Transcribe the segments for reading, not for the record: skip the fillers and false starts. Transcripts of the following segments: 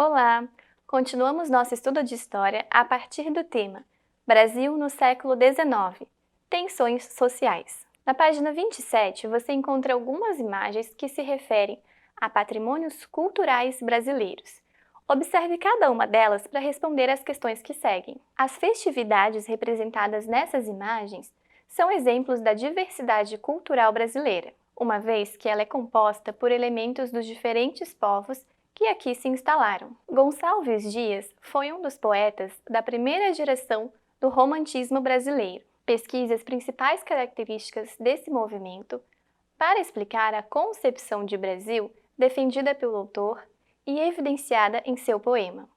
Olá! Continuamos nosso estudo de história a partir do tema Brasil no século XIX, Tensões Sociais. Na página 27, você encontra algumas imagens que se referem a patrimônios culturais brasileiros. Observe cada uma delas para responder às questões que seguem. As festividades representadas nessas imagens são exemplos da diversidade cultural brasileira, uma vez que ela é composta por elementos dos diferentes povos que aqui se instalaram. Gonçalves Dias foi um dos poetas da primeira geração do romantismo brasileiro. Pesquise as principais características desse movimento para explicar a concepção de Brasil defendida pelo autor e evidenciada em seu poema.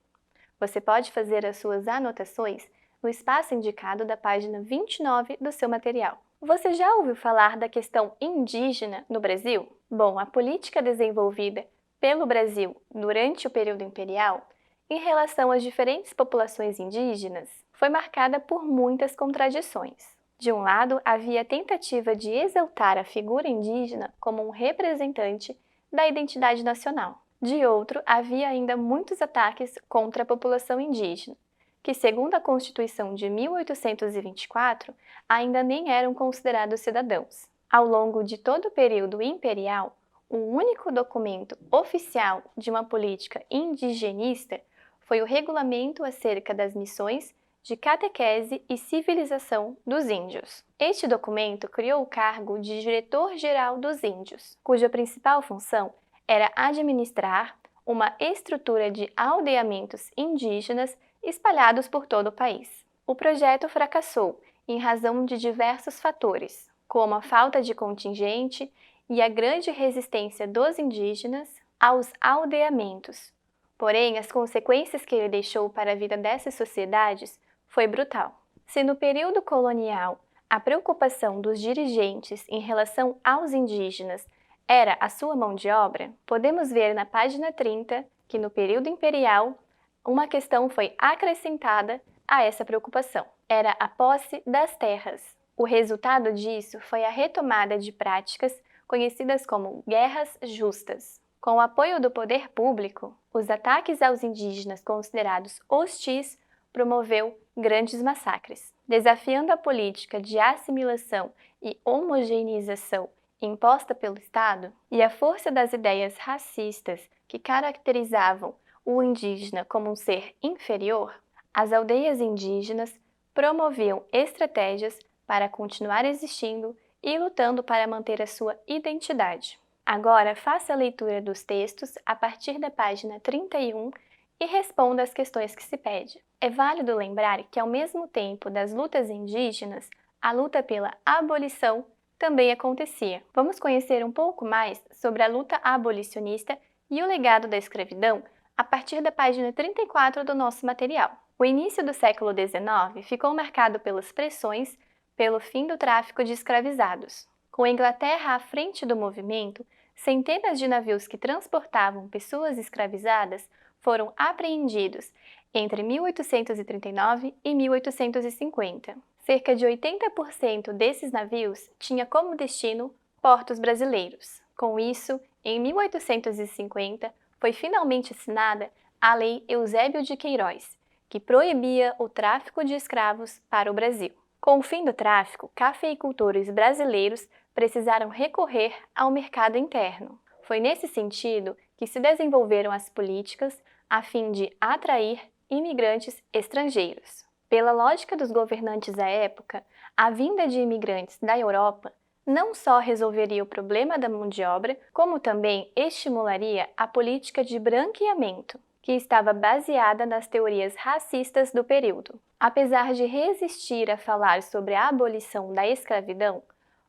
Você pode fazer as suas anotações no espaço indicado da página 29 do seu material. Você já ouviu falar da questão indígena no Brasil? Bom, a política desenvolvida pelo Brasil durante o período imperial, em relação às diferentes populações indígenas, foi marcada por muitas contradições. De um lado, havia a tentativa de exaltar a figura indígena como um representante da identidade nacional. De outro, havia ainda muitos ataques contra a população indígena, que, segundo a Constituição de 1824, ainda nem eram considerados cidadãos. Ao longo de todo o período imperial, o único documento oficial de uma política indigenista foi o regulamento acerca das missões de catequese e civilização dos índios. Este documento criou o cargo de Diretor-Geral dos Índios, cuja principal função era administrar uma estrutura de aldeamentos indígenas espalhados por todo o país. O projeto fracassou em razão de diversos fatores, como a falta de contingente e a grande resistência dos indígenas aos aldeamentos. Porém, as consequências que ele deixou para a vida dessas sociedades foi brutal. Se no período colonial a preocupação dos dirigentes em relação aos indígenas era a sua mão de obra, podemos ver na página 30 que no período imperial uma questão foi acrescentada a essa preocupação. Era a posse das terras. O resultado disso foi a retomada de práticas conhecidas como guerras justas. Com o apoio do poder público, os ataques aos indígenas considerados hostis promoveu grandes massacres. Desafiando a política de assimilação e homogeneização imposta pelo Estado e a força das ideias racistas que caracterizavam o indígena como um ser inferior, as aldeias indígenas promoviam estratégias para continuar existindo e lutando para manter a sua identidade. Agora, faça a leitura dos textos a partir da página 31 e responda às questões que se pede. É válido lembrar que, ao mesmo tempo das lutas indígenas, a luta pela abolição também acontecia. Vamos conhecer um pouco mais sobre a luta abolicionista e o legado da escravidão a partir da página 34 do nosso material. O início do século XIX ficou marcado pelas pressões pelo fim do tráfico de escravizados. Com a Inglaterra à frente do movimento, centenas de navios que transportavam pessoas escravizadas foram apreendidos entre 1839 e 1850. Cerca de 80% desses navios tinha como destino portos brasileiros. Com isso, em 1850, foi finalmente assinada a Lei Eusébio de Queiroz, que proibia o tráfico de escravos para o Brasil. Com o fim do tráfico, cafeicultores brasileiros precisaram recorrer ao mercado interno. Foi nesse sentido que se desenvolveram as políticas a fim de atrair imigrantes estrangeiros. Pela lógica dos governantes à época, a vinda de imigrantes da Europa não só resolveria o problema da mão de obra, como também estimularia a política de branqueamento, que estava baseada nas teorias racistas do período. Apesar de resistir a falar sobre a abolição da escravidão,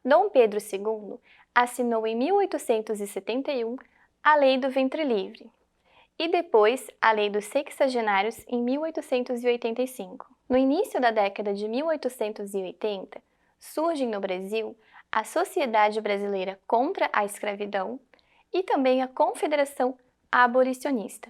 Dom Pedro II assinou em 1871 a Lei do Ventre Livre e depois a Lei dos Sexagenários em 1885. No início da década de 1880, surgem no Brasil a Sociedade Brasileira contra a Escravidão e também a Confederação Abolicionista.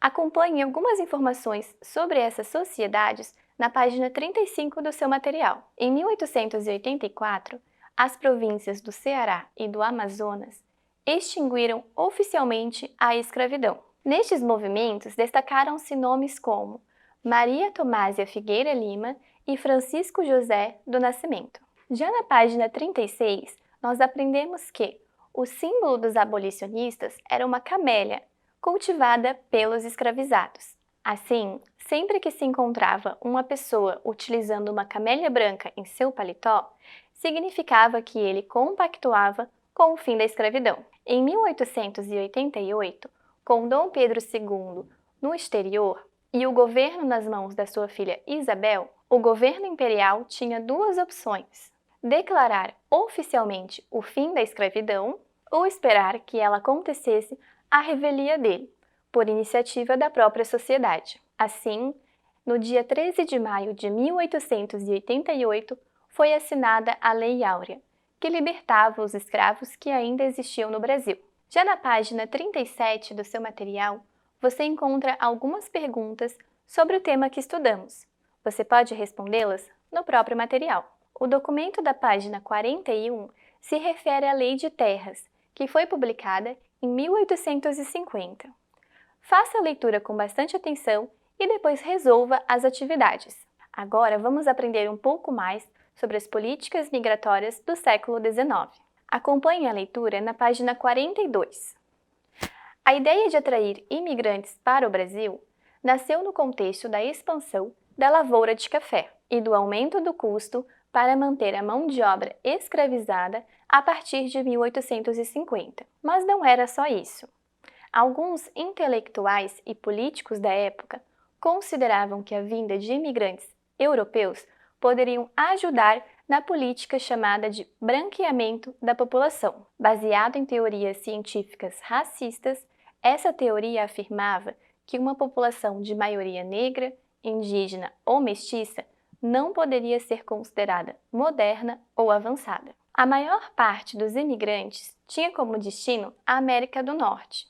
Acompanhe algumas informações sobre essas sociedades na página 35 do seu material. Em 1884, as províncias do Ceará e do Amazonas extinguiram oficialmente a escravidão. Nestes movimentos destacaram-se nomes como Maria Tomásia Figueira Lima e Francisco José do Nascimento. Já na página 36, nós aprendemos que o símbolo dos abolicionistas era uma camélia, cultivada pelos escravizados. Assim, sempre que se encontrava uma pessoa utilizando uma camélia branca em seu paletó, significava que ele compactuava com o fim da escravidão. Em 1888, com Dom Pedro II no exterior e o governo nas mãos da sua filha Isabel, o governo imperial tinha duas opções: declarar oficialmente o fim da escravidão ou esperar que ela acontecesse à revelia dele, por iniciativa da própria sociedade. Assim, no dia 13 de maio de 1888, foi assinada a Lei Áurea, que libertava os escravos que ainda existiam no Brasil. Já na página 37 do seu material, você encontra algumas perguntas sobre o tema que estudamos. Você pode respondê-las no próprio material. O documento da página 41 se refere à Lei de Terras, que foi publicada em 1850. Faça a leitura com bastante atenção e depois resolva as atividades. Agora vamos aprender um pouco mais sobre as políticas migratórias do século XIX. Acompanhe a leitura na página 42. A ideia de atrair imigrantes para o Brasil nasceu no contexto da expansão da lavoura de café e do aumento do custo para manter a mão de obra escravizada a partir de 1850. Mas não era só isso. Alguns intelectuais e políticos da época consideravam que a vinda de imigrantes europeus poderiam ajudar na política chamada de branqueamento da população. Baseado em teorias científicas racistas, essa teoria afirmava que uma população de maioria negra, indígena ou mestiça não poderia ser considerada moderna ou avançada. A maior parte dos imigrantes tinha como destino a América do Norte,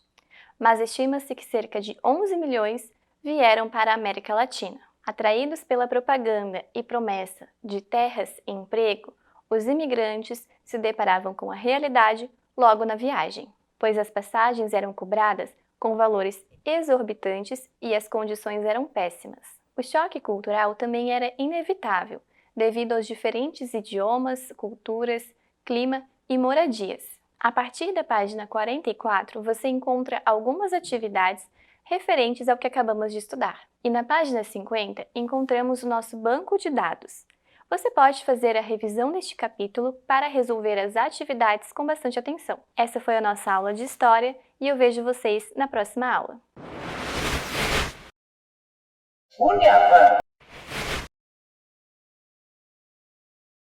mas estima-se que cerca de 11 milhões vieram para a América Latina. Atraídos pela propaganda e promessa de terras e emprego, os imigrantes se deparavam com a realidade logo na viagem, pois as passagens eram cobradas com valores exorbitantes e as condições eram péssimas. O choque cultural também era inevitável, devido aos diferentes idiomas, culturas, clima e moradias. A partir da página 44, você encontra algumas atividades referentes ao que acabamos de estudar. E na página 50, encontramos o nosso banco de dados. Você pode fazer a revisão deste capítulo para resolver as atividades com bastante atenção. Essa foi a nossa aula de História e eu vejo vocês na próxima aula.